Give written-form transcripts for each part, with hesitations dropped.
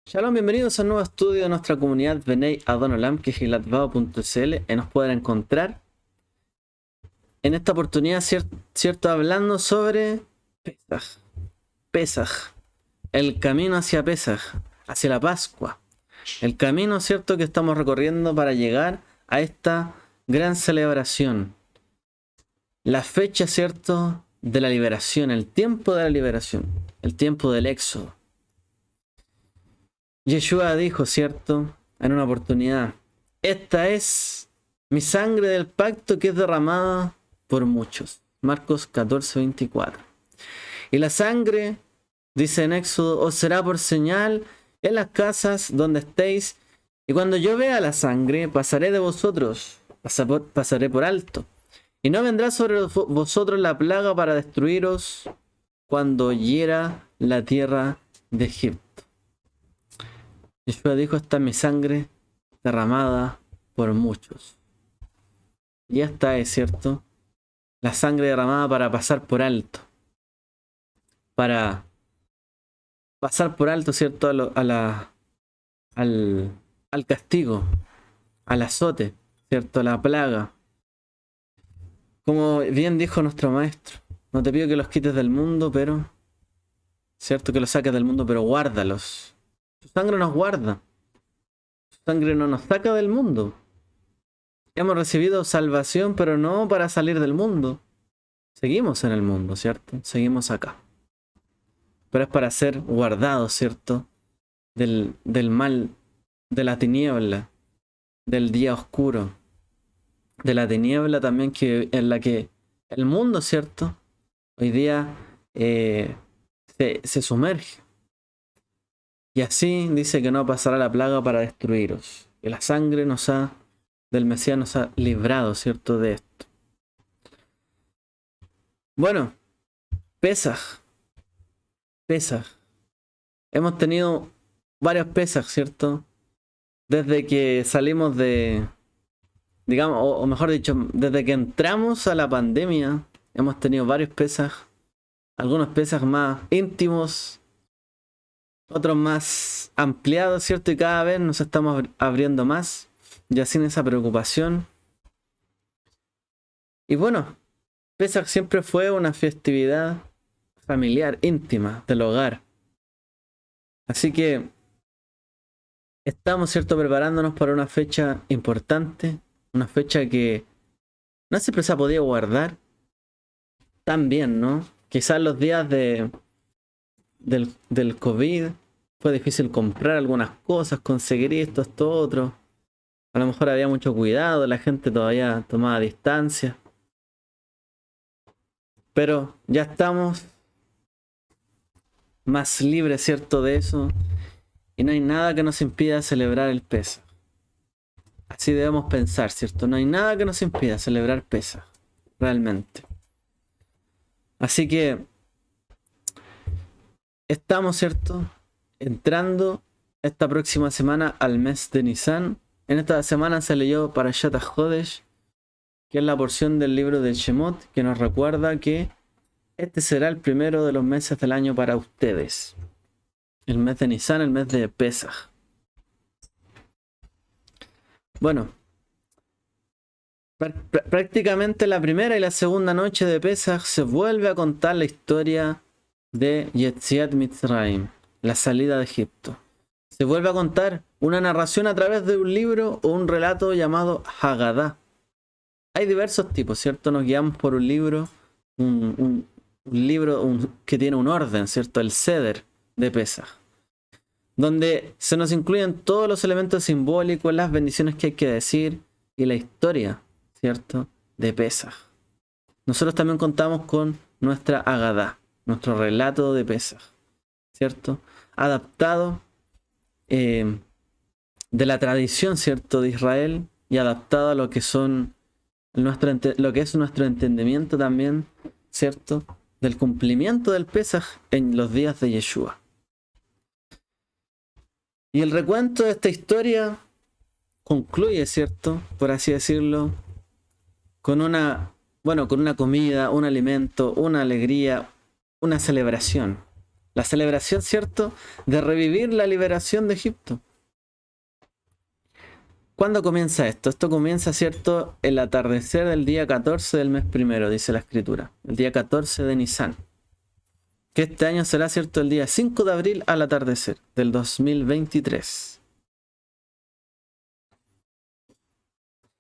Shalom, bienvenidos a un nuevo estudio de nuestra comunidad Benei Adonolam, que es gilatbao.cl. Nos pueden encontrar en esta oportunidad, cierto, hablando sobre Pesaj. Pesaj, el camino hacia Pesaj, hacia la Pascua. El camino, cierto, que estamos recorriendo para llegar a esta gran celebración. La fecha, cierto, de la liberación, el tiempo de la liberación, el tiempo del éxodo. Yeshua dijo, cierto, en una oportunidad: esta es mi sangre del pacto que es derramada por muchos. Marcos 14:24. Y la sangre, dice en Éxodo, os será por señal en las casas donde estéis, y cuando yo vea la sangre, pasaré de vosotros, pasaré por alto. Y no vendrá sobre vosotros la plaga para destruiros cuando hiera la tierra de Egipto. Yeshua dijo: esta es mi sangre derramada por muchos. Y esta es, ¿cierto?, la sangre derramada para pasar por alto. Para pasar por alto, ¿cierto?, al castigo, al azote, ¿cierto?, a la plaga. Como bien dijo nuestro maestro: no te pido que los quites del mundo, pero, ¿cierto?, que los saques del mundo, pero guárdalos. Su sangre nos guarda. Su sangre no nos saca del mundo. Hemos recibido salvación, pero no para salir del mundo. Seguimos en el mundo, ¿cierto? Seguimos acá. Pero es para ser guardados, ¿cierto?, del mal, de la tiniebla, del día oscuro, de la tiniebla también en la que el mundo, ¿cierto?, hoy día se sumerge. Y así dice que no pasará la plaga para destruiros. Que la sangre del Mesías nos ha librado, ¿cierto?, de esto. Bueno, Pesaj. Hemos tenido varios Pesaj, ¿cierto? Desde que salimos digamos, o mejor dicho, desde que entramos a la pandemia, hemos tenido varios Pesaj. Algunos Pesaj más íntimos, otros más ampliados, ¿cierto? Y cada vez nos estamos abriendo más, ya sin esa preocupación. Y bueno, Pesaj siempre fue una festividad familiar, íntima, del hogar. Así que estamos, ¿cierto?, preparándonos para una fecha importante, una fecha que no siempre se ha podido guardar tan bien, ¿no? Quizás los días del COVID fue difícil comprar algunas cosas, conseguir esto, otro. A lo mejor había mucho cuidado, la gente todavía tomaba distancia. Pero ya estamos más libres, ¿cierto?, de eso. Y no hay nada que nos impida celebrar el Pesaj. Así debemos pensar, ¿cierto? No hay nada que nos impida celebrar Pesaj, realmente. Así que estamos, ¿cierto?, entrando esta próxima semana al mes de Nisan. En esta semana se leyó Parashat HaJodesh, que es la porción del libro de Shemot, que nos recuerda que este será el primero de los meses del año para ustedes. El mes de Nisan, el mes de Pesaj. Bueno, prácticamente la primera y la segunda noche de Pesaj se vuelve a contar la historia de Yetziat Mitzrayim, la salida de Egipto. Se vuelve a contar una narración a través de un libro o un relato llamado Haggadah. Hay diversos tipos, ¿cierto? Nos guiamos por un libro, un libro que tiene un orden, ¿cierto? El Seder de Pesaj, donde se nos incluyen todos los elementos simbólicos, las bendiciones que hay que decir y la historia, ¿cierto?, de Pesaj. Nosotros también contamos con nuestra Haggadah, nuestro relato de Pesaj, ¿cierto?, adaptado de la tradición, ¿cierto?, de Israel, y adaptado a lo que lo que es nuestro entendimiento también, ¿cierto?, del cumplimiento del Pesaj en los días de Yeshua. Y el recuento de esta historia concluye, ¿cierto?, por así decirlo, con una comida, un alimento, una alegría, una celebración. La celebración, ¿cierto?, de revivir la liberación de Egipto. ¿Cuándo comienza esto? Esto comienza, ¿cierto?, el atardecer del día 14 del mes primero, dice la escritura. El día 14 de Nisan. Que este año será, ¿cierto?, el día 5 de abril al atardecer del 2023.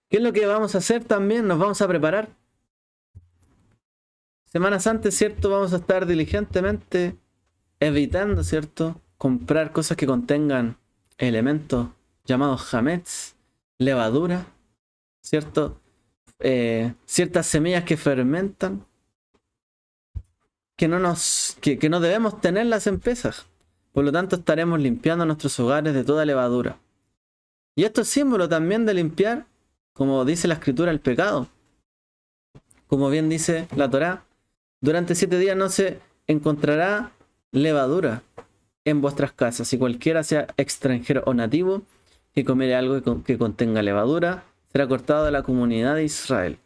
¿Qué es lo que vamos a hacer también? Nos vamos a preparar. Semanas antes, ¿cierto?, vamos a estar diligentemente evitando, ¿cierto?, comprar cosas que contengan elementos llamados hametz, levadura, ¿cierto? Ciertas semillas que fermentan, que no debemos tenerlas en Pesaj. Por lo tanto, estaremos limpiando nuestros hogares de toda levadura. Y esto es símbolo también de limpiar, como dice la escritura, el pecado. Como bien dice la Torá, durante 7 días no se encontrará levadura en vuestras casas. Si cualquiera sea extranjero o nativo que comiere algo que contenga levadura, será cortado de la comunidad de Israel.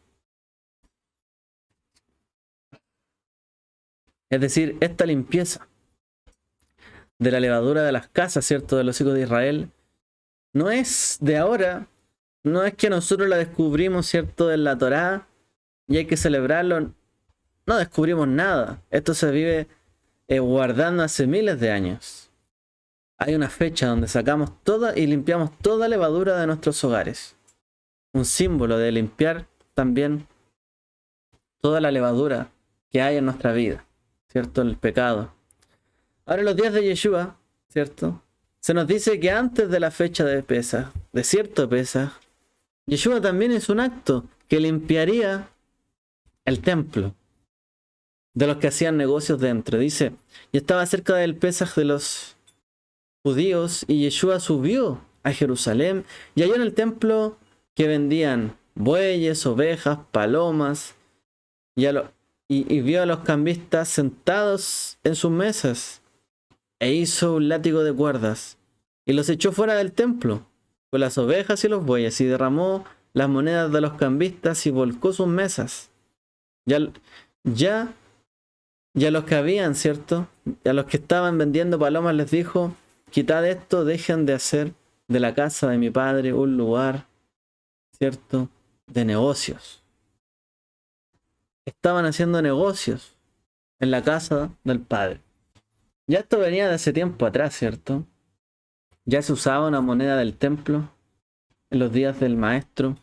Es decir, esta limpieza de la levadura de las casas, ¿cierto?, de los hijos de Israel, no es de ahora, no es que nosotros la descubrimos, ¿cierto?, en la Torá y hay que celebrarlo. No descubrimos nada. Esto se vive guardando hace miles de años. Hay una fecha donde sacamos toda y limpiamos toda levadura de nuestros hogares. Un símbolo de limpiar también toda la levadura que hay en nuestra vida, ¿cierto? El pecado. Ahora, los días de Yeshua, ¿cierto?, se nos dice que antes de la fecha de Pesaj, de cierto Pesaj, Yeshua también hizo un acto que limpiaría el templo de los que hacían negocios dentro. Dice, y estaba cerca del Pesaj de los judíos y Yeshua subió a Jerusalén y halló en el templo que vendían bueyes, ovejas, palomas y vio a los cambistas sentados en sus mesas e hizo un látigo de cuerdas y los echó fuera del templo con las ovejas y los bueyes y derramó las monedas de los cambistas y volcó sus mesas. Y a los que habían, ¿cierto?, y a los que estaban vendiendo palomas les dijo, quitad esto, dejen de hacer de la casa de mi padre un lugar, ¿cierto?, de negocios. Estaban haciendo negocios en la casa del padre. Ya esto venía de hace tiempo atrás, ¿cierto? Ya se usaba una moneda del templo en los días del maestro.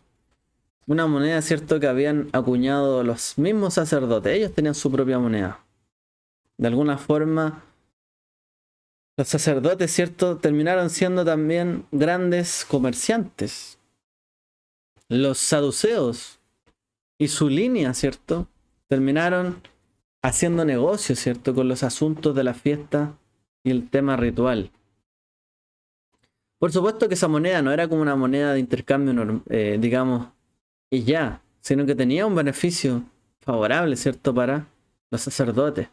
Una moneda, ¿cierto?, que habían acuñado los mismos sacerdotes. Ellos tenían su propia moneda. De alguna forma, los sacerdotes, ¿cierto?, terminaron siendo también grandes comerciantes. Los saduceos y su línea, ¿cierto?, terminaron haciendo negocios, ¿cierto?, con los asuntos de la fiesta y el tema ritual. Por supuesto que esa moneda no era como una moneda de intercambio, digamos, y ya, sino que tenía un beneficio favorable, ¿cierto?, para los sacerdotes.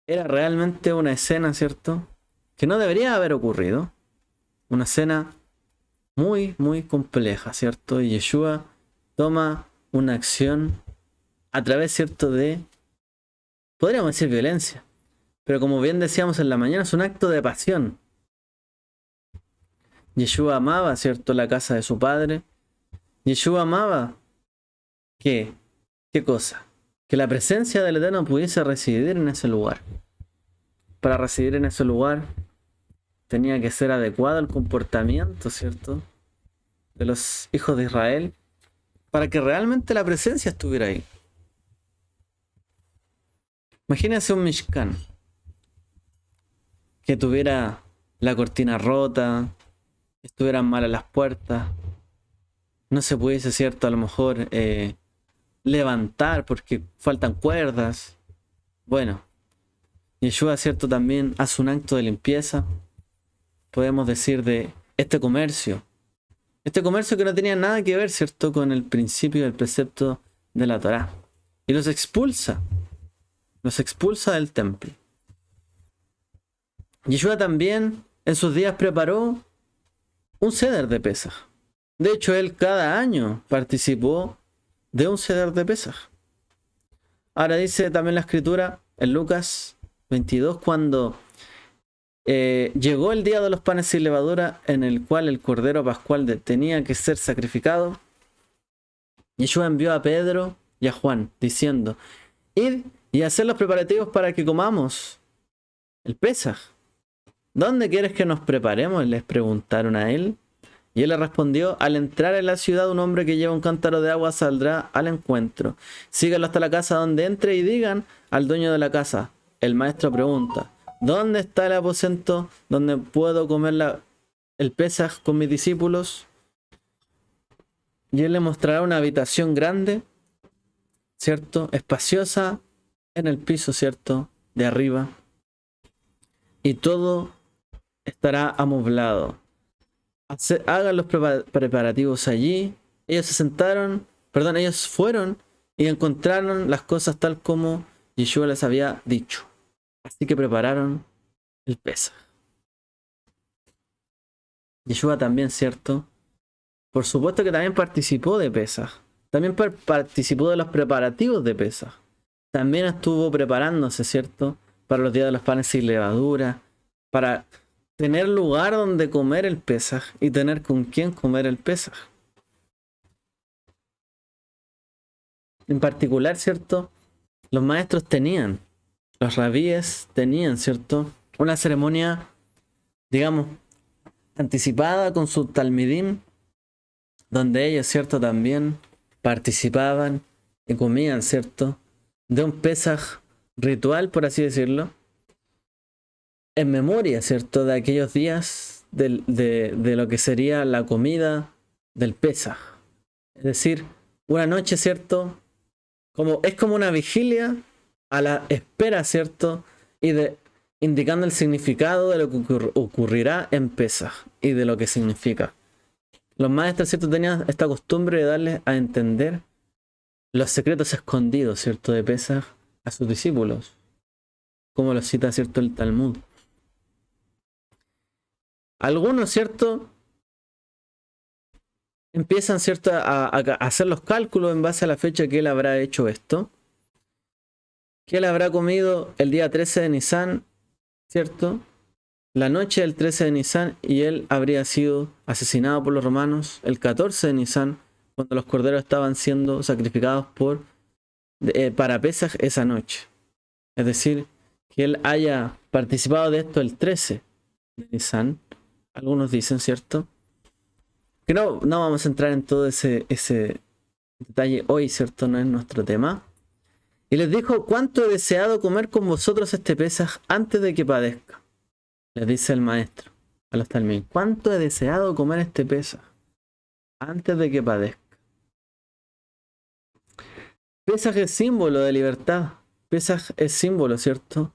Era realmente una escena, ¿cierto?, que no debería haber ocurrido. Una escena muy, muy compleja, ¿cierto? Y Yeshua toma una acción a través, ¿cierto?, de, podríamos decir, violencia. Pero como bien decíamos en la mañana, es un acto de pasión. Yeshua amaba, ¿cierto?, la casa de su padre. Yeshua amaba, ¿qué? ¿Qué cosa? Que la presencia del Eterno pudiese residir en ese lugar. Para residir en ese lugar tenía que ser adecuado el comportamiento, ¿cierto?, de los hijos de Israel para que realmente la presencia estuviera ahí. Imagínense un Mishkan que tuviera la cortina rota, estuvieran malas las puertas, no se pudiese, ¿cierto?, a lo mejor levantar porque faltan cuerdas. Bueno, Yeshua, ¿cierto?, también hace un acto de limpieza, podemos decir, de este comercio. Este comercio que no tenía nada que ver, ¿cierto?, con el principio y el precepto de la Torá. Y los expulsa del templo. Yeshua también en sus días preparó un ceder de Pesaj. De hecho, él cada año participó de un ceder de Pesaj. Ahora dice también la escritura en Lucas 22, cuando llegó el día de los panes sin levadura, en el cual el cordero pascual tenía que ser sacrificado, Yeshua envió a Pedro y a Juan, diciendo: id y haced los preparativos para que comamos el Pesaj. ¿Dónde quieres que nos preparemos?, les preguntaron a él. Y él le respondió: al entrar en la ciudad, un hombre que lleva un cántaro de agua saldrá al encuentro. Síganlo hasta la casa donde entre y digan al dueño de la casa: el maestro pregunta, ¿dónde está el aposento donde puedo comer el Pesaj con mis discípulos? Y él le mostrará una habitación grande, ¿cierto?, espaciosa, en el piso, ¿cierto?, de arriba. Y todo estará amoblado. Hagan los preparativos allí. Ellos fueron y encontraron las cosas tal como Yeshua les había dicho. Así que prepararon el Pesaj. Yeshua también, ¿cierto? Por supuesto que también participó de Pesaj. También participó de los preparativos de Pesaj. También estuvo preparándose, ¿cierto?, para los días de los panes sin levadura, para tener lugar donde comer el Pesaj y tener con quién comer el Pesaj. En particular, ¿cierto?, los maestros tenían, los rabíes tenían, ¿cierto?, una ceremonia, digamos, anticipada con su talmidim, donde ellos, ¿cierto?, también participaban y comían, ¿cierto?, de un Pesaj ritual, por así decirlo, en memoria, ¿cierto?, de aquellos días de lo que sería la comida del Pesaj. Es decir, una noche, ¿cierto?, es como una vigilia a la espera, ¿cierto?, y indicando el significado de lo que ocurrirá en Pesaj y de lo que significa. Los maestros, ¿cierto?, tenían esta costumbre de darles a entender los secretos escondidos, ¿cierto?, de Pesaj a sus discípulos, como lo cita, ¿cierto?, el Talmud. Algunos, ¿cierto?, empiezan, ¿cierto?, a hacer los cálculos en base a la fecha que él habrá hecho esto. Que él habrá comido el día 13 de Nisan, ¿cierto?, la noche del 13 de Nisan, y él habría sido asesinado por los romanos el 14 de Nisan, cuando los corderos estaban siendo sacrificados para Pesaj esa noche. Es decir, que él haya participado de esto el 13 de Nisan. Algunos dicen, ¿cierto?, que no vamos a entrar en todo ese detalle hoy, ¿cierto?, no es nuestro tema. Y les dijo: ¿cuánto he deseado comer con vosotros este Pesaj antes de que padezca? Les dice el maestro a los talmid: ¿cuánto he deseado comer este Pesaj antes de que padezca? Pesaj es símbolo de libertad. Pesaj es símbolo, ¿cierto?,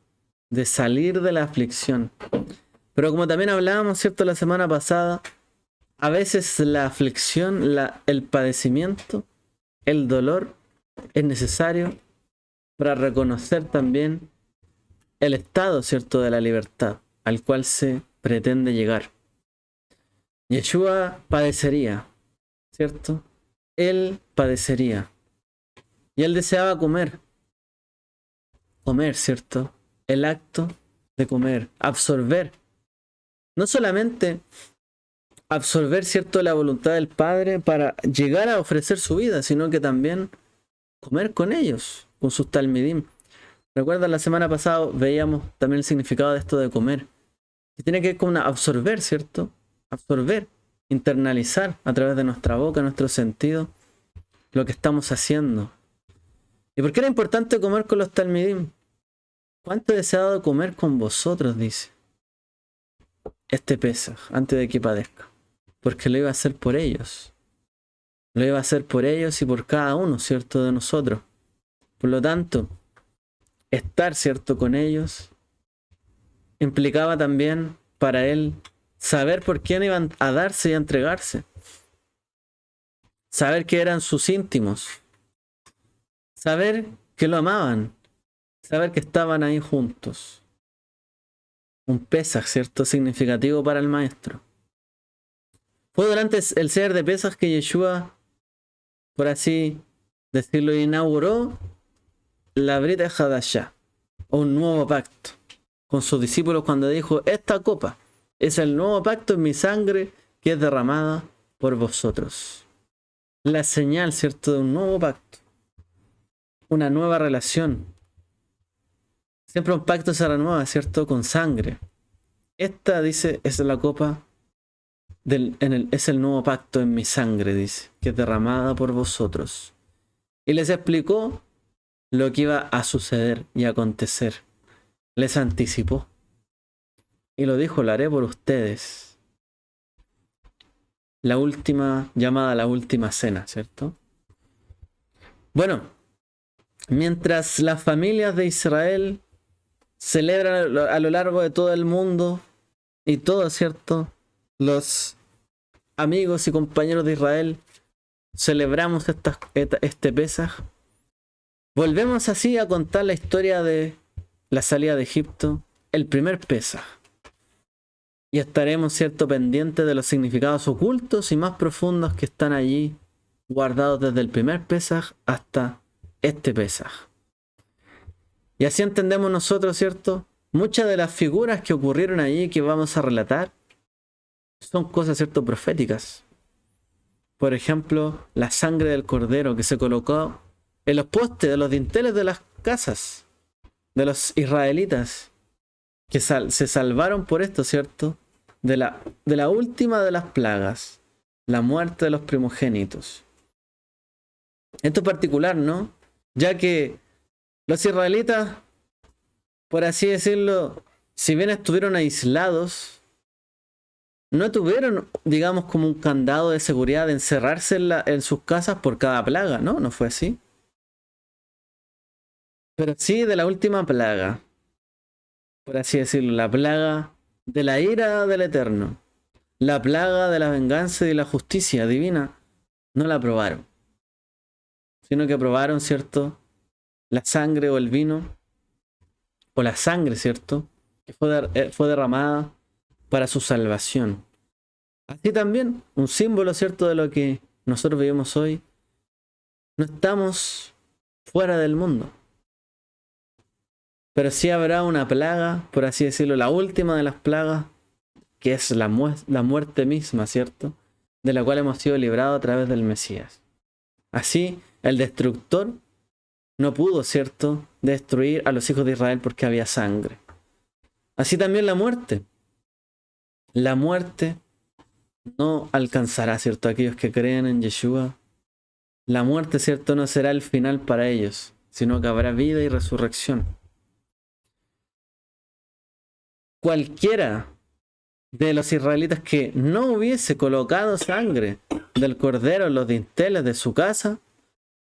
de salir de la aflicción. Pero como también hablábamos, ¿cierto?, la semana pasada, a veces la aflicción, el padecimiento, el dolor es necesario para reconocer también el estado, ¿cierto?, de la libertad al cual se pretende llegar. Yeshua padecería, ¿cierto? Él padecería. Y él deseaba comer, ¿cierto? El acto de comer, absorber. No solamente absorber, ¿cierto?, la voluntad del Padre para llegar a ofrecer su vida, sino que también comer con ellos, con sus talmidim. Recuerda, la semana pasada veíamos también el significado de esto de comer, que tiene que ver con absorber, ¿cierto? Absorber, internalizar a través de nuestra boca, nuestro sentido, lo que estamos haciendo. ¿Y por qué era importante comer con los talmidim? ¿Cuánto he deseado comer con vosotros?, dice este Pesaj, antes de que padezca. Porque lo iba a hacer por ellos. Lo iba a hacer por ellos y por cada uno, ¿cierto?, de nosotros. Por lo tanto, estar, ¿cierto?, con ellos implicaba también para él saber por quién iban a darse y a entregarse. Saber que eran sus íntimos. Saber que lo amaban. Saber que estaban ahí juntos. Un Pesaj, ¿cierto?, significativo para el maestro. Fue durante el Seder de Pesaj que Yeshua, por así decirlo, inauguró la Brit Hadashah, o un nuevo pacto. con sus discípulos cuando dijo: esta copa es el nuevo pacto en mi sangre que es derramada por vosotros. La señal, ¿cierto?, de un nuevo pacto, una nueva relación. Siempre un pacto se renueva, ¿cierto?, con sangre. Esta, dice, es la copa es el nuevo pacto en mi sangre, dice, que es derramada por vosotros. Y les explicó lo que iba a suceder y a acontecer. Les anticipó. Y lo dijo: lo haré por ustedes. La última llamada, la última cena, ¿cierto? Bueno, mientras las familias de Israel celebran a lo largo de todo el mundo, y todo, ¿cierto?, los amigos y compañeros de Israel celebramos este Pesaj, volvemos así a contar la historia de la salida de Egipto, el primer Pesaj. Y estaremos, ¿cierto?, pendientes de los significados ocultos y más profundos que están allí guardados desde el primer Pesaj hasta este Pesaj. Y así entendemos nosotros, ¿cierto?, muchas de las figuras que ocurrieron allí que vamos a relatar son cosas, ¿cierto?, proféticas. Por ejemplo, la sangre del cordero que se colocó en los postes de los dinteles de las casas de los israelitas, que se salvaron por esto, ¿cierto?, de la última de las plagas, la muerte de los primogénitos. Esto es particular, ¿no? Ya que los israelitas, por así decirlo, si bien estuvieron aislados, no tuvieron, digamos, como un candado de seguridad de encerrarse en sus casas por cada plaga, ¿no? No fue así. Pero sí de la última plaga, por así decirlo, la plaga de la ira del Eterno, la plaga de la venganza y la justicia divina, no la probaron, sino que probaron, ¿cierto?, la sangre o el vino, o la sangre, ¿cierto?, que fue derramada para su salvación. Así también, un símbolo, ¿cierto?, de lo que nosotros vivimos hoy. No estamos fuera del mundo, pero sí habrá una plaga, por así decirlo, la última de las plagas, que es la muerte misma, ¿cierto?, de la cual hemos sido librados a través del Mesías. Así, el destructor no pudo, ¿cierto?, destruir a los hijos de Israel porque había sangre. Así también la muerte. La muerte no alcanzará, ¿cierto?, a aquellos que creen en Yeshua. La muerte, ¿cierto?, no será el final para ellos, sino que habrá vida y resurrección. Cualquiera de los israelitas que no hubiese colocado sangre del cordero en los dinteles de su casa,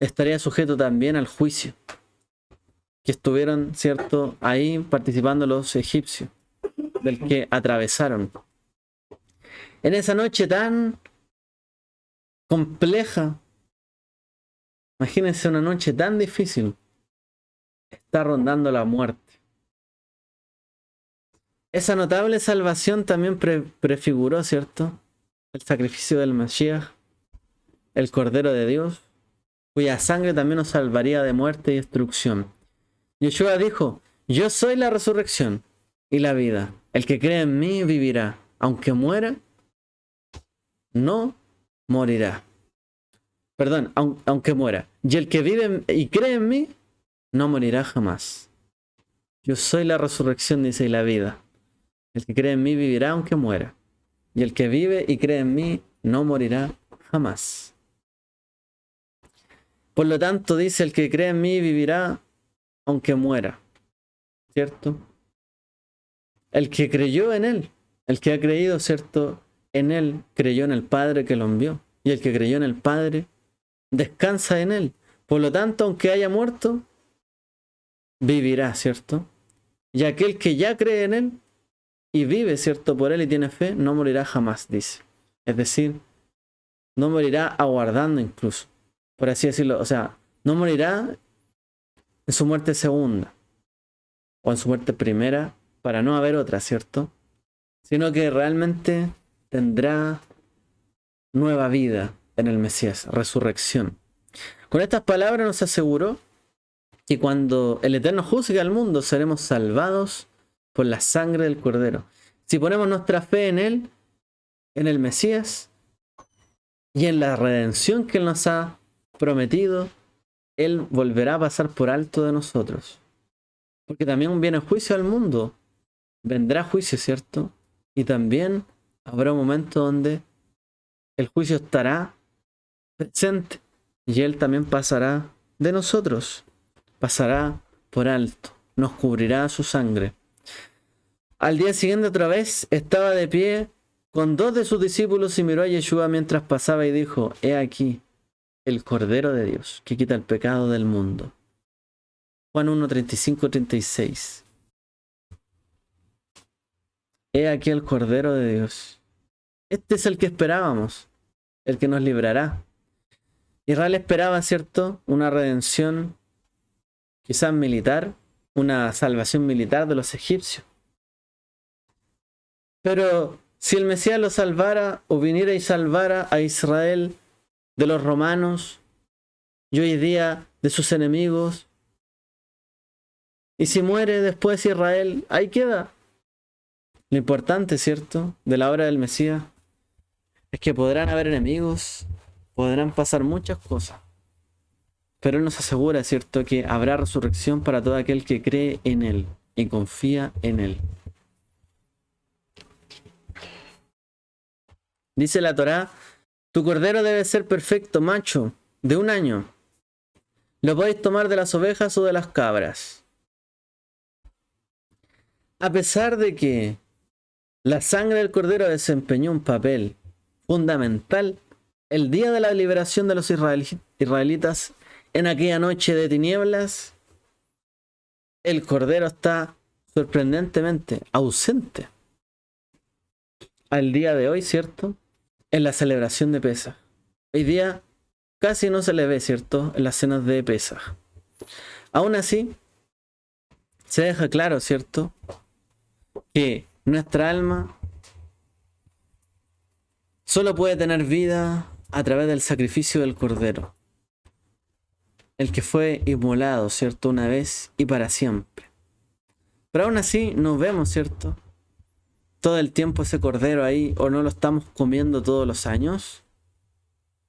estaría sujeto también al juicio, que estuvieron, ¿cierto?, ahí participando los egipcios, del que atravesaron. En esa noche tan compleja, imagínense una noche tan difícil, está rondando la muerte. Esa notable salvación también prefiguró, ¿cierto?, el sacrificio del Mashiach, el Cordero de Dios, cuya sangre también nos salvaría de muerte y destrucción. Yeshua dijo: yo soy la resurrección y la vida. El que cree en mí vivirá, aunque muera, no morirá. Perdón, aunque muera. Y el que vive y cree en mí, no morirá jamás. Yo soy la resurrección, dice, y la vida. El que cree en mí vivirá aunque muera. Y el que vive y cree en mí, no morirá jamás. Por lo tanto, dice, el que cree en mí vivirá aunque muera. ¿Cierto? El que creyó en él, el que ha creído, ¿cierto?, en él, creyó en el Padre que lo envió. Y el que creyó en el Padre, descansa en él. Por lo tanto, aunque haya muerto, vivirá, ¿cierto? Y aquel que ya cree en él y vive, ¿cierto?, por él y tiene fe, no morirá jamás, dice. Es decir, no morirá aguardando incluso, por así decirlo. O sea, no morirá en su muerte segunda o en su muerte primera para no haber otra, ¿cierto? Sino que realmente tendrá nueva vida en el Mesías, resurrección. Con estas palabras nos aseguró que cuando el Eterno juzgue al mundo seremos salvados por la sangre del Cordero. Si ponemos nuestra fe en Él, en el Mesías y en la redención que Él nos ha prometido, Él volverá a pasar por alto de nosotros. Porque también viene juicio al mundo. Vendrá juicio, ¿cierto? Y también habrá un momento donde el juicio estará presente y Él también pasará de nosotros. Pasará por alto. Nos cubrirá su sangre. Al día siguiente otra vez estaba de pie con 2 de sus discípulos y miró a Yeshua mientras pasaba y dijo: He aquí el Cordero de Dios que quita el pecado del mundo. Juan 1, 35-36. He aquí el Cordero de Dios. Este es el que esperábamos, el que nos librará. Israel esperaba, ¿cierto?, una redención quizás militar, una salvación militar de los egipcios. Pero si el Mesías lo salvara o viniera y salvara a Israel de los romanos y hoy día de sus enemigos, y si muere después Israel, ahí queda. Lo importante, ¿cierto?, de la obra del Mesías es que podrán haber enemigos, podrán pasar muchas cosas, pero Él nos asegura, ¿cierto?, que habrá resurrección para todo aquel que cree en Él y confía en Él. Dice la Torá: tu cordero debe ser perfecto, macho, de 1 año. Lo podéis tomar de las ovejas o de las cabras. A pesar de que la sangre del cordero desempeñó un papel fundamental el día de la liberación de los israelitas en aquella noche de tinieblas, el cordero está sorprendentemente ausente al día de hoy, ¿cierto?, en la celebración de Pesaj. Hoy día casi no se le ve, ¿cierto?, en las cenas de Pesaj. Aún así, se deja claro, ¿cierto?, que nuestra alma solo puede tener vida a través del sacrificio del Cordero, el que fue inmolado, ¿cierto?, una vez y para siempre. Pero aún así nos vemos, ¿cierto?, todo el tiempo ese Cordero ahí, o no lo estamos comiendo todos los años,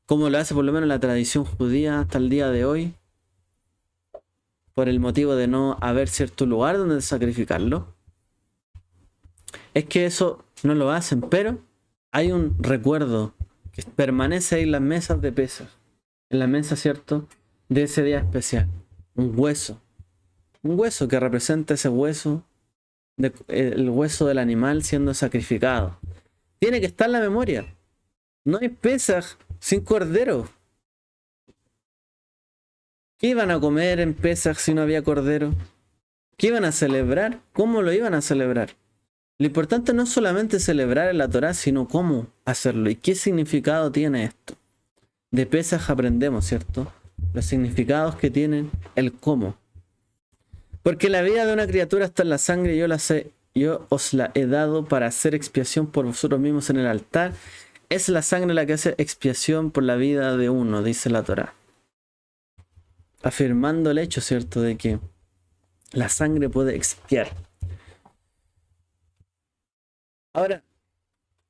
como lo hace por lo menos la tradición judía hasta el día de hoy, por el motivo de no haber cierto lugar donde sacrificarlo. Es que eso no lo hacen, pero hay un recuerdo que permanece ahí en las mesas de Pesaj, en la mesa, ¿cierto?, de ese día especial. Un hueso que representa ese hueso, el hueso del animal siendo sacrificado. Tiene que estar en la memoria. No hay Pesaj sin cordero. ¿Qué iban a comer en Pesaj si no había cordero? ¿Qué iban a celebrar? ¿Cómo lo iban a celebrar? Lo importante no es solamente celebrar en la Torá, sino cómo hacerlo y qué significado tiene esto. De Pesaj aprendemos, ¿cierto?, los significados que tienen, el cómo. Porque la vida de una criatura está en la sangre, yo os la he dado para hacer expiación por vosotros mismos en el altar. Es la sangre la que hace expiación por la vida de uno, dice la Torá. Afirmando el hecho, ¿cierto?, de que la sangre puede expiar. Ahora,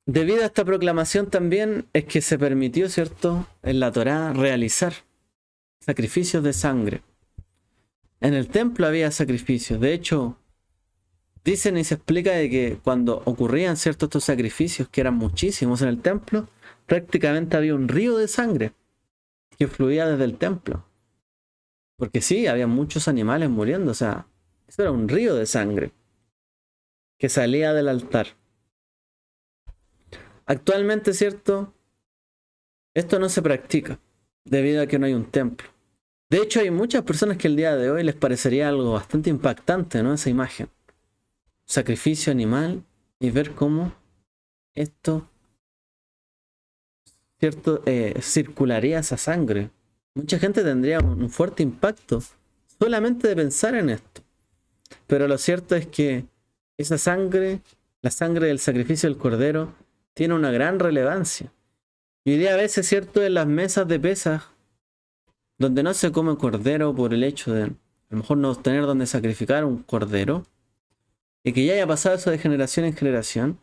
debido a esta proclamación también es que se permitió, ¿cierto?, en la Torá realizar sacrificios de sangre. En el templo había sacrificios. De hecho, dicen y se explica de que cuando ocurrían ciertos estos sacrificios, que eran muchísimos en el templo, prácticamente había un río de sangre que fluía desde el templo. Porque sí, había muchos animales muriendo. O sea, eso era un río de sangre que salía del altar. Actualmente, ¿cierto?, esto no se practica debido a que no hay un templo. De hecho, hay muchas personas que el día de hoy les parecería algo bastante impactante, ¿no?, esa imagen. Sacrificio animal y ver cómo esto, ¿cierto?, circularía esa sangre. Mucha gente tendría un fuerte impacto solamente de pensar en esto. Pero lo cierto es que esa sangre, la sangre del sacrificio del Cordero, tiene una gran relevancia. Y hoy día a veces, ¿cierto?, en las mesas de Pesaj, donde no se come cordero por el hecho de a lo mejor no tener donde sacrificar un cordero, y que ya haya pasado eso de generación en generación,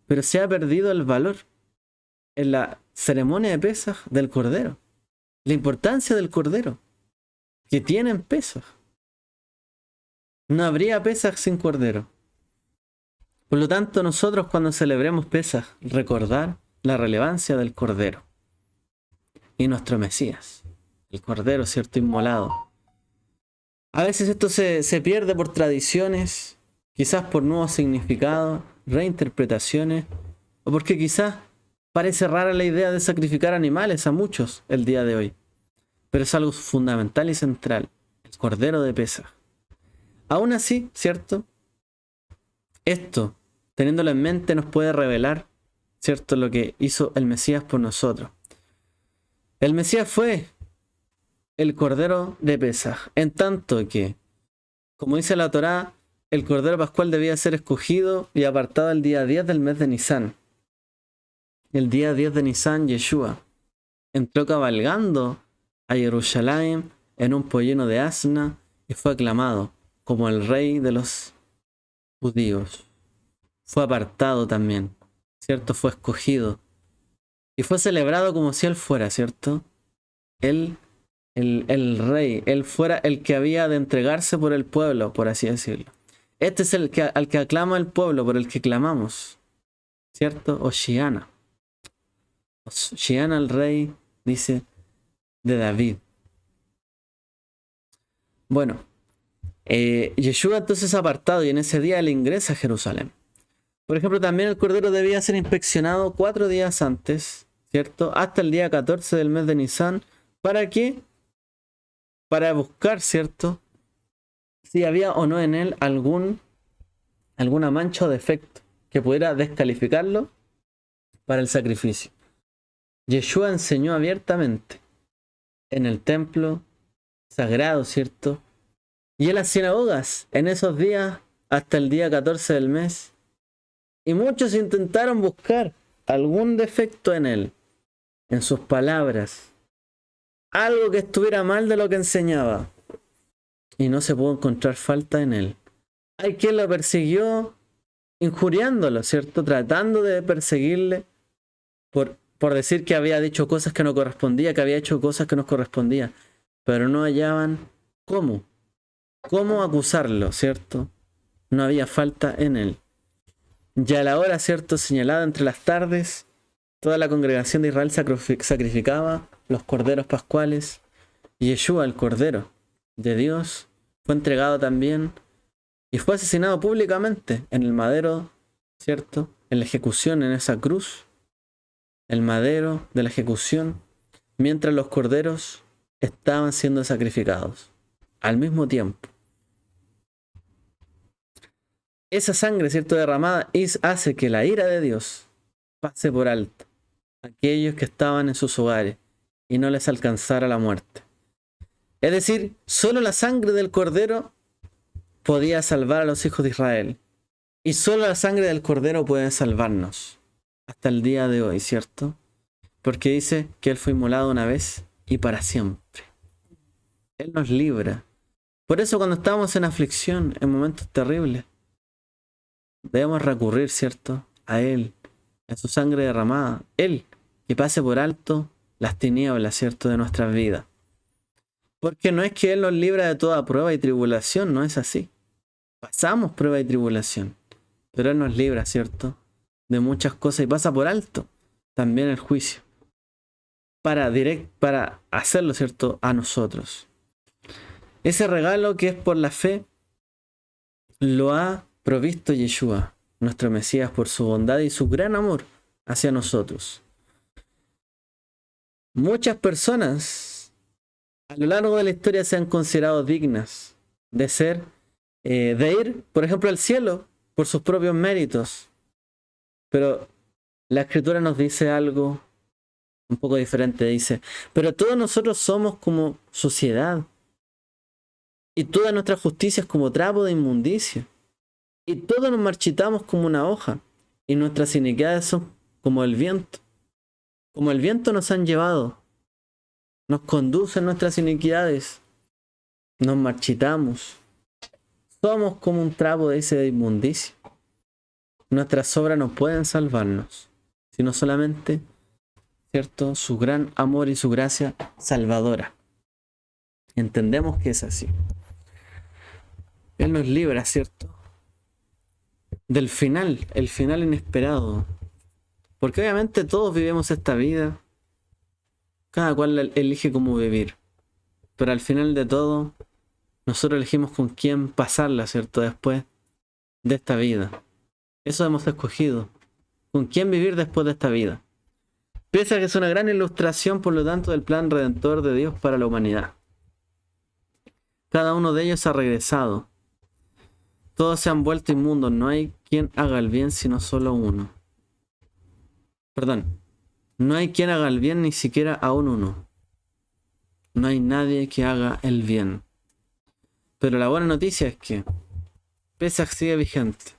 pero se ha perdido el valor en la ceremonia de Pesaj del Cordero. La importancia del Cordero que tiene en Pesaj. No habría Pesaj sin Cordero. Por lo tanto, nosotros cuando celebremos Pesaj, recordar la relevancia del Cordero y nuestro Mesías, el Cordero, ¿cierto? Inmolado. A veces esto se pierde por tradiciones, quizás por nuevos significados, reinterpretaciones, o porque quizás parece rara la idea de sacrificar animales a muchos el día de hoy. Pero es algo fundamental y central, el Cordero de Pesaj. Aún así, ¿cierto? Esto, teniéndolo en mente, nos puede revelar, ¿cierto?, lo que hizo el Mesías por nosotros. El Mesías fue el Cordero de Pesaj, en tanto que, como dice la Torá, el Cordero Pascual debía ser escogido y apartado el día 10 del mes de Nisan. El día 10 de Nisan, Yeshua entró cabalgando a Jerusalén en un pollino de asna y fue aclamado como el rey de los judíos. Fue apartado también, ¿cierto? Fue escogido. Y fue celebrado como si él fuera, ¿cierto? El rey, él fuera el que había de entregarse por el pueblo, por así decirlo. Este es el que, al que aclama el pueblo, por el que clamamos, ¿cierto? Oshiana. Oshiana, el rey, dice, de David. Bueno, Yeshua entonces apartado y en ese día él ingresa a Jerusalén. Por ejemplo, también el Cordero debía ser inspeccionado 4 días antes, ¿cierto? Hasta el día 14 del mes de Nisan. ¿Para qué? Para buscar, ¿cierto?, si había o no en él alguna mancha o defecto que pudiera descalificarlo para el sacrificio. Yeshua enseñó abiertamente en el templo sagrado, ¿cierto? Y en las sinagogas en esos días hasta el día 14 del mes. Y muchos intentaron buscar algún defecto en él, en sus palabras, algo que estuviera mal de lo que enseñaba. Y no se pudo encontrar falta en él. Hay quien lo persiguió injuriándolo, ¿cierto? Tratando de perseguirle por decir que había dicho cosas que no correspondía, que había hecho cosas que no correspondía. Pero no hallaban cómo acusarlo, ¿cierto? No había falta en él. Y a la hora, ¿cierto?, señalada entre las tardes, toda la congregación de Israel sacrificaba los corderos pascuales. Y Yeshua, el Cordero de Dios, fue entregado también y fue asesinado públicamente en el madero, ¿cierto?, en la ejecución, en esa cruz, el madero de la ejecución, mientras los corderos estaban siendo sacrificados al mismo tiempo. Esa sangre, ¿cierto?, derramada hace que la ira de Dios pase por alto a aquellos que estaban en sus hogares y no les alcanzara la muerte. Es decir, solo la sangre del Cordero podía salvar a los hijos de Israel. Y solo la sangre del Cordero puede salvarnos hasta el día de hoy, ¿cierto? Porque dice que Él fue inmolado una vez y para siempre. Él nos libra. Por eso cuando estamos en aflicción, en momentos terribles, debemos recurrir, ¿cierto?, a Él, a su sangre derramada. Él, que pase por alto las tinieblas, ¿cierto?, de nuestras vidas. Porque no es que Él nos libra de toda prueba y tribulación, no es así. Pasamos prueba y tribulación, pero Él nos libra, ¿cierto?, de muchas cosas y pasa por alto también el juicio. Para hacerlo, ¿cierto?, a nosotros. Ese regalo que es por la fe lo ha provisto Yeshua, nuestro Mesías, por su bondad y su gran amor hacia nosotros. Muchas personas a lo largo de la historia se han considerado dignas de ir, por ejemplo, al cielo por sus propios méritos. Pero la Escritura nos dice algo un poco diferente. Dice, pero todos nosotros somos como suciedad, y toda nuestra justicia es como trapo de inmundicia, y todos nos marchitamos como una hoja, y nuestras iniquidades son como el viento. Como el viento nos han llevado, nos conducen nuestras iniquidades, nos marchitamos, Somos como un trapo, dice, de inmundicia. Nuestras obras no pueden salvarnos, sino solamente, ¿cierto?, su gran amor y su gracia salvadora. Entendemos que es así. Él nos libra, ¿cierto?, del final, el final inesperado. Porque obviamente todos vivimos esta vida, cada cual elige cómo vivir. Pero al final de todo, nosotros elegimos con quién pasarla, ¿cierto?, después de esta vida. Eso hemos escogido. Con quién vivir después de esta vida. Piensa que es una gran ilustración, por lo tanto, del plan redentor de Dios para la humanidad. Cada uno de ellos ha regresado. Todos se han vuelto inmundos. No hay quien haga el bien sino solo uno. Perdón. No hay quien haga el bien ni siquiera aún uno. No hay nadie que haga el bien. Pero la buena noticia es que Pesaj sigue vigente.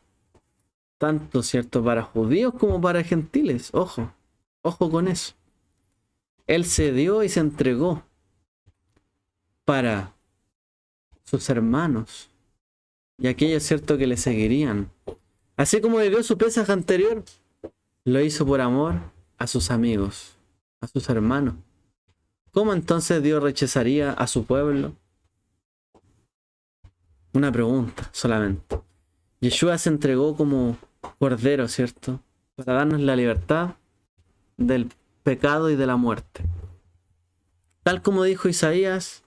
Tanto, ¿cierto?, para judíos como para gentiles. Ojo. Ojo con eso. Él se dio y se entregó para sus hermanos y aquellos, ¿cierto?, que le seguirían. Así como vivió su Pesaj anterior, lo hizo por amor a sus amigos, a sus hermanos. ¿Cómo entonces Dios rechazaría a su pueblo? Una pregunta solamente. Yeshua se entregó como cordero, ¿cierto?, para darnos la libertad del pecado y de la muerte. Tal como dijo Isaías,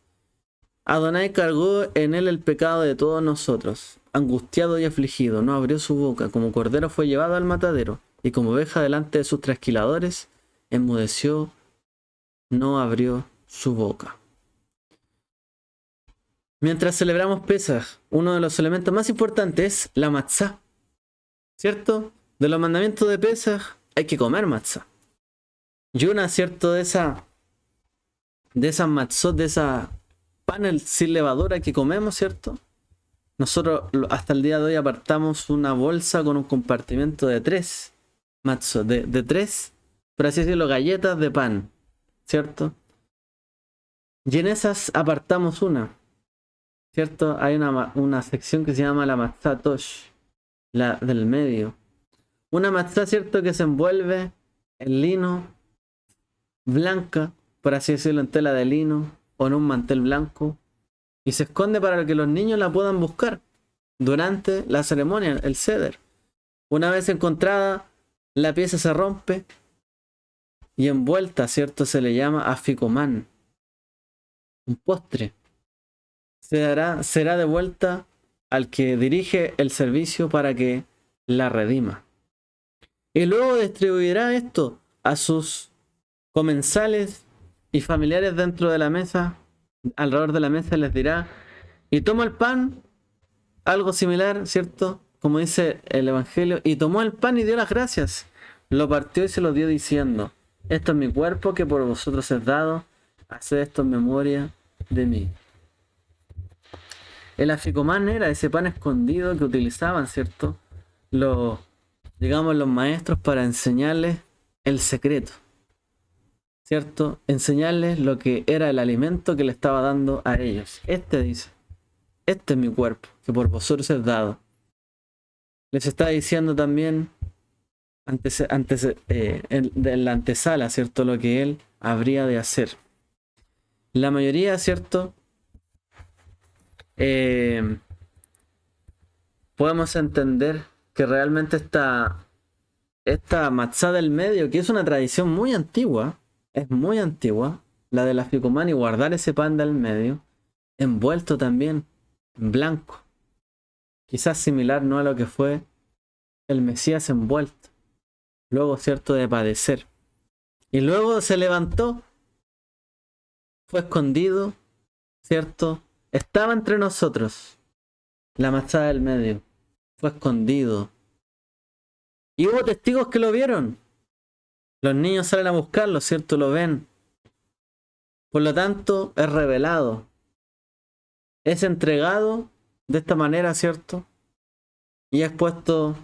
Adonai cargó en él el pecado de todos nosotros. Angustiado y afligido, no abrió su boca. Como cordero fue llevado al matadero, y como oveja delante de sus trasquiladores, enmudeció, no abrió su boca. Mientras celebramos Pesaj, uno de los elementos más importantes es la matzá. ¿Cierto? De los mandamientos de Pesaj hay que comer matzá. Y una, ¿cierto?, de esas matzot, de esa pan sin levadura que comemos, ¿cierto? Nosotros hasta el día de hoy apartamos una bolsa con un compartimento de 3 matzot, de 3, por así decirlo, galletas de pan, ¿cierto? Y en esas apartamos una, ¿cierto? Hay una sección que se llama la matzá tosh, la del medio. Una matzá, ¿cierto?, que se envuelve en lino blanca, por así decirlo, en tela de lino o en un mantel blanco, y se esconde para que los niños la puedan buscar durante la ceremonia, el seder. Una vez encontrada, la pieza se rompe y envuelta, ¿cierto?, se le llama aficomán, un postre. Será devuelta al que dirige el servicio para que la redima. Y luego distribuirá esto a sus comensales y familiares dentro de la mesa, alrededor de la mesa, les dirá: y toma el pan, algo similar, ¿cierto?, como dice el Evangelio, y tomó el pan y dio las gracias, lo partió y se lo dio diciendo: esto es mi cuerpo que por vosotros es dado, haced esto en memoria de mí. El aficomán era ese pan escondido que utilizaban, ¿cierto?, los maestros para enseñarles el secreto, ¿cierto? Enseñarles lo que era el alimento que le estaba dando a ellos. Dice: este es mi cuerpo, que por vosotros es dado. Les está diciendo también, en la antesala, ¿cierto?, lo que él habría de hacer. La mayoría, ¿cierto?, podemos entender que realmente esta matzá del medio, que es una tradición muy antigua, es muy antigua, la del aficomán, y guardar ese pan del medio, envuelto también en blanco. Quizás similar, ¿no?, a lo que fue el Mesías envuelto, luego, ¿cierto?, de padecer. Y luego se levantó, fue escondido, ¿cierto? Estaba entre nosotros, la matzá del medio, fue escondido. Y hubo testigos que lo vieron. Los niños salen a buscarlo, ¿cierto? Lo ven. Por lo tanto, es revelado. Es entregado de esta manera, ¿cierto? Y es puesto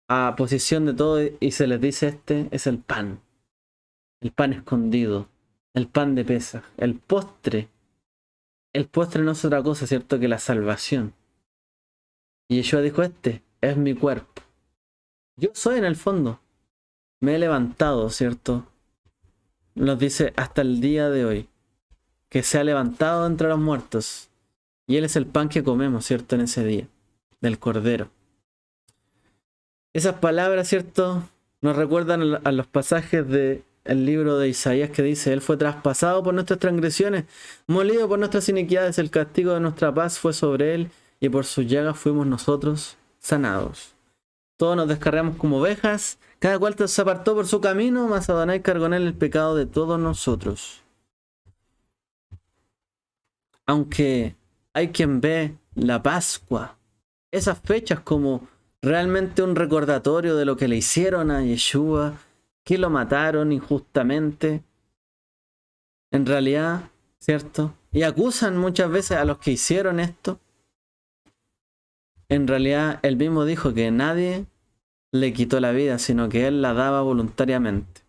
a posición de todo y se les dice: este es el pan. El pan escondido. El pan de Pesaj. El postre. El postre no es otra cosa, ¿cierto?, que la salvación. Y Yeshua dijo, este es mi cuerpo. Yo soy en el fondo. Me he levantado, ¿cierto? Nos dice hasta el día de hoy. Que se ha levantado entre los muertos. Y Él es el pan que comemos, ¿cierto? En ese día. Del Cordero. Esas palabras, ¿cierto? Nos recuerdan a los pasajes del libro de Isaías que dice, Él fue traspasado por nuestras transgresiones, molido por nuestras iniquidades, el castigo de nuestra paz fue sobre Él, y por sus llagas fuimos nosotros sanados. Todos nos descarriamos como ovejas, cada cual se apartó por su camino, mas Adonai cargó en él el pecado de todos nosotros. Aunque hay quien ve la Pascua, esas fechas como realmente un recordatorio de lo que le hicieron a Yeshua, que lo mataron injustamente, en realidad, ¿cierto? Y acusan muchas veces a los que hicieron esto. En realidad, él mismo dijo que nadie le quitó la vida, sino que él la daba voluntariamente,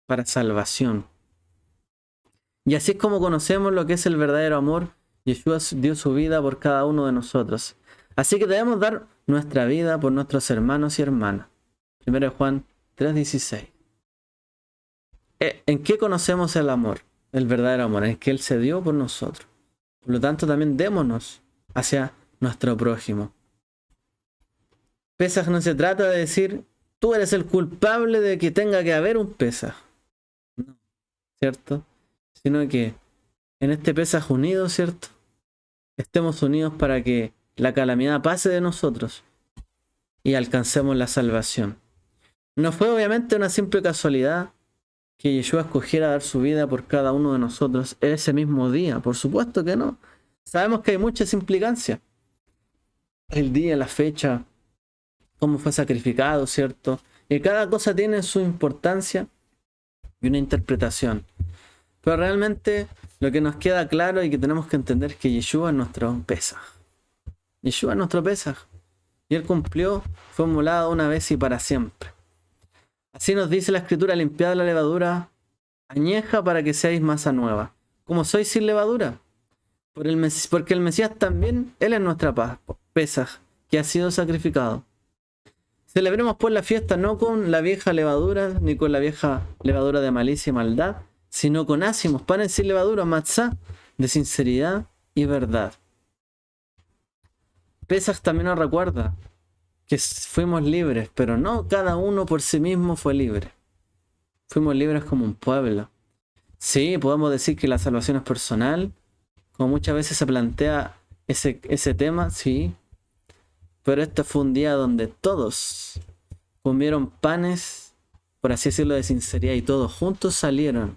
para salvación. Y así es como conocemos lo que es el verdadero amor. Yeshua dio su vida por cada uno de nosotros. Así que debemos dar nuestra vida por nuestros hermanos y hermanas. 1 Juan 3:16. ¿En qué conocemos el amor? El verdadero amor, en que Él se dio por nosotros. Por lo tanto, también démonos hacia nuestro prójimo. Pesaj no se trata de decir, tú eres el culpable de que tenga que haber un Pesaj. No, ¿cierto? Sino que en este Pesaj unido, ¿cierto? Estemos unidos para que la calamidad pase de nosotros y alcancemos la salvación. No fue obviamente una simple casualidad que Yeshua escogiera dar su vida por cada uno de nosotros ese mismo día. Por supuesto que no. Sabemos que hay muchas implicancias. El día, la fecha, cómo fue sacrificado, ¿cierto? Y cada cosa tiene su importancia y una interpretación. Pero realmente lo que nos queda claro y que tenemos que entender es que Yeshua es nuestro Pesaj. Yeshua es nuestro Pesaj. Y Él cumplió, fue inmolado una vez y para siempre. Así nos dice la Escritura, limpiad la levadura añeja para que seáis masa nueva. Como sois sin levadura. Porque el Mesías también, Él es nuestra paz, Pesaj, que ha sido sacrificado. Celebremos pues la fiesta no con la vieja levadura, ni con la vieja levadura de malicia y maldad, sino con ácimos, panes sin levadura, matzá, de sinceridad y verdad. Pesaj también nos recuerda que fuimos libres, pero no cada uno por sí mismo fue libre. Fuimos libres como un pueblo. Sí, podemos decir que la salvación es personal, como muchas veces se plantea ese tema, sí. Pero este fue un día donde todos comieron panes, por así decirlo, de sinceridad, y todos juntos salieron.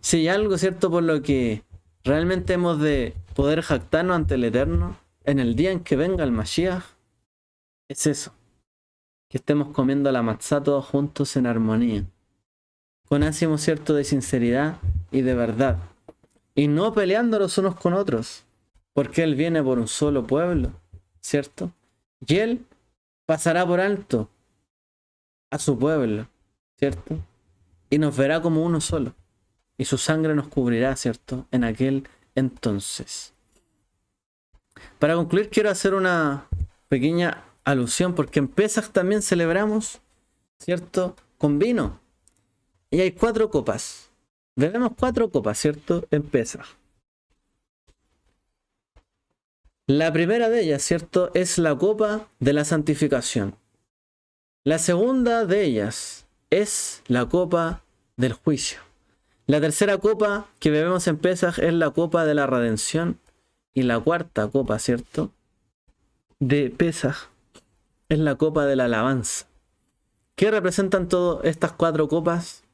Si hay algo, ¿cierto?, por lo que realmente hemos de poder jactarnos ante el Eterno, en el día en que venga el Mashiach, es eso. Que estemos comiendo la matzá todos juntos en armonía. Con ánimo, ¿cierto?, de sinceridad y de verdad. Y no peleándonos unos con otros. Porque Él viene por un solo pueblo, ¿cierto? Y Él pasará por alto a su pueblo, ¿cierto? Y nos verá como uno solo. Y su sangre nos cubrirá, ¿cierto?, en aquel entonces. Para concluir, quiero hacer una pequeña alusión, porque en Pesaj también celebramos, ¿cierto?, con vino. Y hay 4 copas. Bebemos 4 copas, ¿cierto?, en Pesaj. La primera de ellas, ¿cierto?, es la copa de la santificación. La segunda de ellas es la copa del juicio. La tercera copa que bebemos en Pesaj es la copa de la redención. Y la cuarta copa, ¿cierto?, de Pesaj es la copa de la alabanza. ¿Qué representan todas estas 4 copas?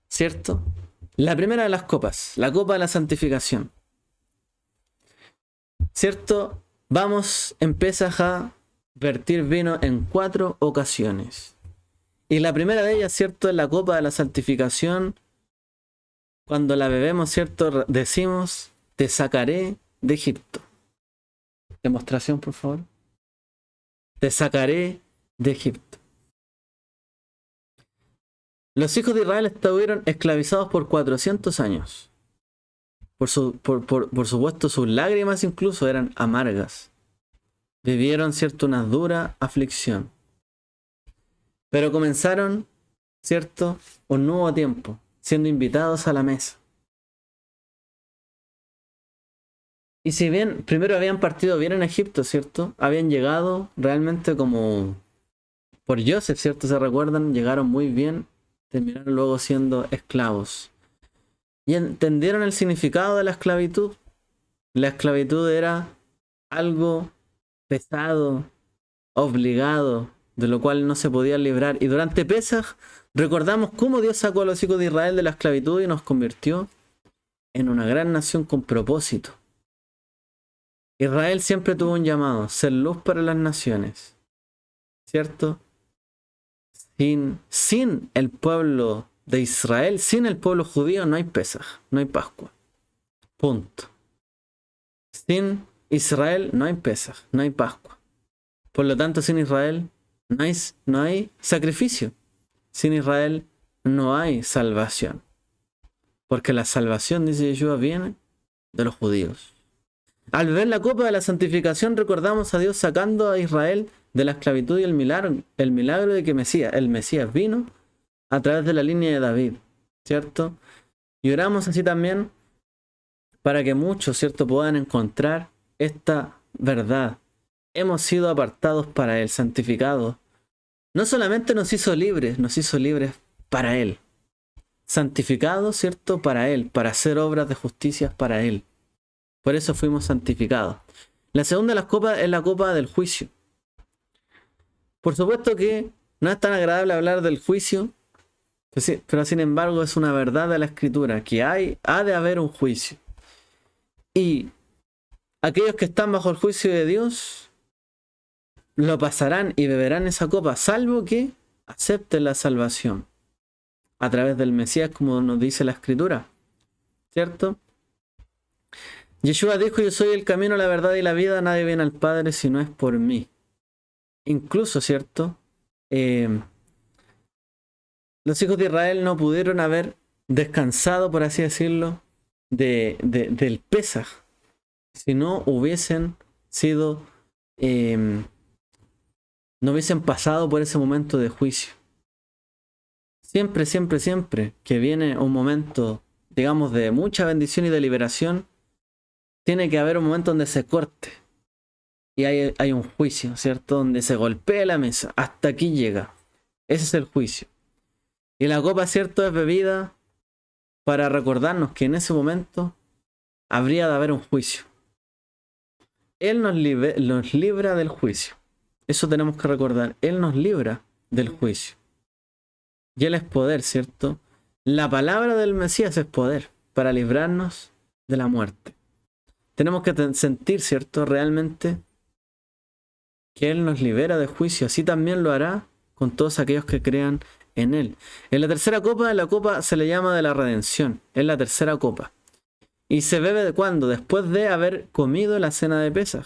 ¿Cierto? La primera de las copas, la copa de la santificación. ¿Cierto? Vamos en Pesaj a vertir vino en 4 ocasiones. Y la primera de ellas, ¿cierto?, es la copa de la santificación. Cuando la bebemos, ¿cierto?, decimos, te sacaré de Egipto. Demostración, por favor. Te sacaré de Egipto. Los hijos de Israel estuvieron esclavizados por 400 años. Por supuesto, sus lágrimas incluso eran amargas. Vivieron, ¿cierto?, una dura aflicción. Pero comenzaron, ¿cierto?, un nuevo tiempo, siendo invitados a la mesa. Y si bien primero habían partido bien en Egipto, ¿cierto?, habían llegado realmente como por Joseph, ¿cierto?, se recuerdan, llegaron muy bien, terminaron luego siendo esclavos. Y entendieron el significado de la esclavitud. La esclavitud era algo pesado, obligado, de lo cual no se podía librar. Y durante Pesaj recordamos cómo Dios sacó a los hijos de Israel de la esclavitud y nos convirtió en una gran nación con propósito. Israel siempre tuvo un llamado, ser luz para las naciones, ¿cierto? Sin el pueblo de Israel, sin el pueblo judío, no hay Pesaj, no hay Pascua. Punto. Sin Israel no hay Pesaj, no hay Pascua. Por lo tanto, sin Israel no hay sacrificio. Sin Israel no hay salvación. Porque la salvación, dice Yeshua, viene de los judíos. Al beber la copa de la santificación, recordamos a Dios sacando a Israel de la esclavitud y el milagro de que el Mesías vino a través de la línea de David, ¿cierto? Y oramos así también para que muchos, ¿cierto?, puedan encontrar esta verdad. Hemos sido apartados para Él, santificados. No solamente nos hizo libres para Él. Santificados, ¿cierto?, para Él, para hacer obras de justicia para Él. Por eso fuimos santificados. La segunda de las copas es la copa del juicio. Por supuesto que no es tan agradable hablar del juicio, pero sin embargo es una verdad de la Escritura, que ha de haber un juicio. Y aquellos que están bajo el juicio de Dios lo pasarán y beberán esa copa, salvo que acepten la salvación a través del Mesías, como nos dice la Escritura, ¿cierto? Yeshua dijo: yo soy el camino, la verdad y la vida, nadie viene al Padre si no es por mí. Incluso, ¿cierto?, los hijos de Israel no pudieron haber descansado, por así decirlo, del Pesaj, si no hubiesen sido, no hubiesen pasado por ese momento de juicio. Siempre, siempre, siempre que viene un momento, digamos, de mucha bendición y de liberación, tiene que haber un momento donde se corte. Y hay un juicio, ¿cierto?, donde se golpea la mesa. Hasta aquí llega. Ese es el juicio. Y la copa, ¿cierto?, es bebida para recordarnos que en ese momento habría de haber un juicio. Él nos libra del juicio. Eso tenemos que recordar. Él nos libra del juicio. Y Él es poder, ¿cierto? La palabra del Mesías es poder para librarnos de la muerte. Tenemos que sentir, ¿cierto?, realmente que Él nos libera de juicio. Así también lo hará con todos aquellos que crean en Él. En la tercera copa, la copa se le llama de la redención. Es la tercera copa. Y se bebe de cuándo? Después de haber comido la cena de Pesaj.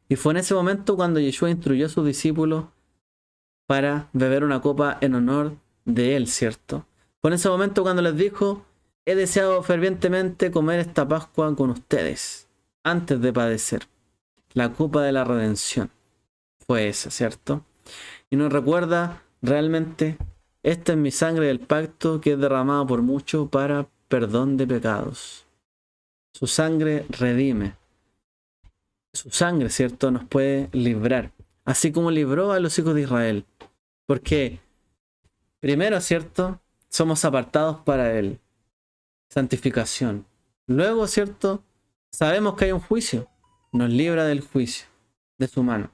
Y fue en ese momento cuando Yeshua instruyó a sus discípulos para beber una copa en honor de Él, ¿cierto? Fue en ese momento cuando les dijo: he deseado fervientemente comer esta Pascua con ustedes, antes de padecer. La copa de la redención fue esa, ¿cierto? Y nos recuerda realmente: esta es mi sangre del pacto, que es derramada por muchos para perdón de pecados. Su sangre redime. Su sangre, ¿cierto?, nos puede librar. Así como libró a los hijos de Israel. Porque primero, ¿cierto?, somos apartados para Él. Santificación. Luego, ¿cierto?, sabemos que hay un juicio. Nos libra del juicio, de su mano.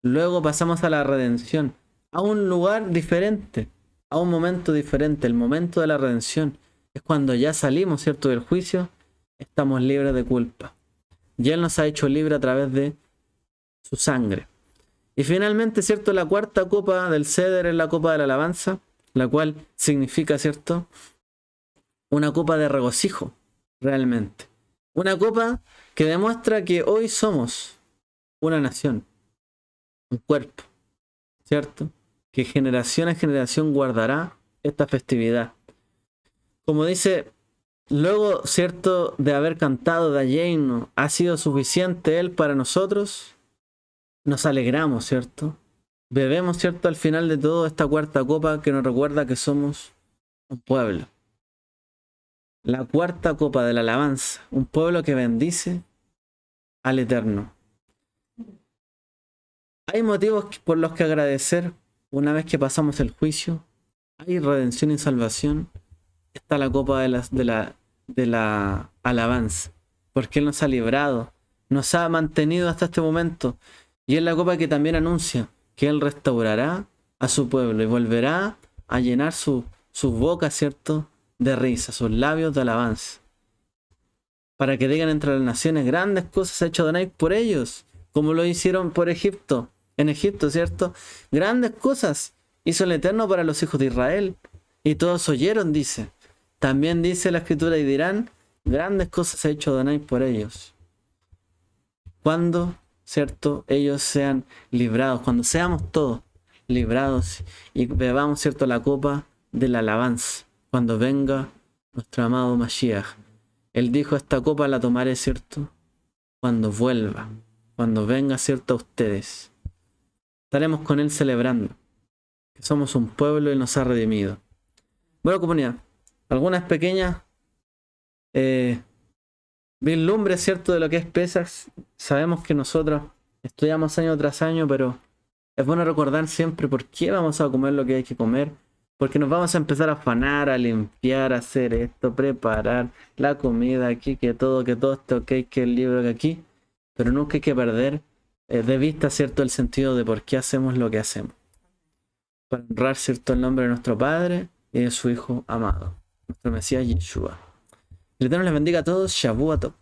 Luego pasamos a la redención, a un lugar diferente, a un momento diferente. El momento de la redención es cuando ya salimos, ¿cierto?, del juicio, estamos libres de culpa. Y Él nos ha hecho libre a través de su sangre. Y finalmente, ¿cierto?, la cuarta copa del ceder es la copa de la alabanza, la cual significa, ¿cierto?, una copa de regocijo, realmente. Una copa que demuestra que hoy somos una nación, un cuerpo, ¿cierto?, que generación a generación guardará esta festividad. Como dice Luego, ¿cierto? De haber cantado de lleno, ¿ha sido suficiente Él para nosotros? Nos alegramos, ¿cierto? Bebemos, ¿cierto? Al final de todo esta cuarta copa que nos recuerda que somos un pueblo. La cuarta copa de la alabanza, un pueblo que bendice al Eterno. Hay motivos por los que agradecer una vez que pasamos el juicio. Hay redención y salvación. Está la copa de la alabanza. Porque Él nos ha librado, nos ha mantenido hasta este momento. Y es la copa que también anuncia que Él restaurará a su pueblo y volverá a llenar sus bocas, ¿cierto?, de risa, sus labios de alabanza. Para que digan entre las naciones, grandes cosas ha hecho Adonai por ellos, como lo hicieron por Egipto. En Egipto, ¿cierto? Grandes cosas hizo el Eterno para los hijos de Israel. Y todos oyeron, dice. También dice la Escritura y dirán, grandes cosas ha hecho Adonai por ellos. Cuando, ¿cierto?, ellos sean librados, cuando seamos todos librados y bebamos, ¿cierto?, la copa de la alabanza, cuando venga nuestro amado Mashiach. Él dijo, esta copa la tomaré, ¿cierto?, cuando vuelva, cuando venga, ¿cierto?, a ustedes. Estaremos con Él celebrando que somos un pueblo y nos ha redimido. Bueno, comunidad, algunas pequeñas vislumbres, ¿cierto?, de lo que es Pesach. Sabemos que nosotros estudiamos año tras año, pero es bueno recordar siempre por qué vamos a comer lo que hay que comer. Porque nos vamos a empezar a afanar, a limpiar, a hacer esto, preparar la comida aquí, que todo esté ok, que el libro que aquí. Pero nunca hay que perder de vista, ¿cierto?, el sentido de por qué hacemos lo que hacemos. Para honrar, ¿cierto?, el nombre de nuestro Padre y de su Hijo amado, nuestro Mesías Yeshua. El Eterno les bendiga a todos. Shavuot Tov.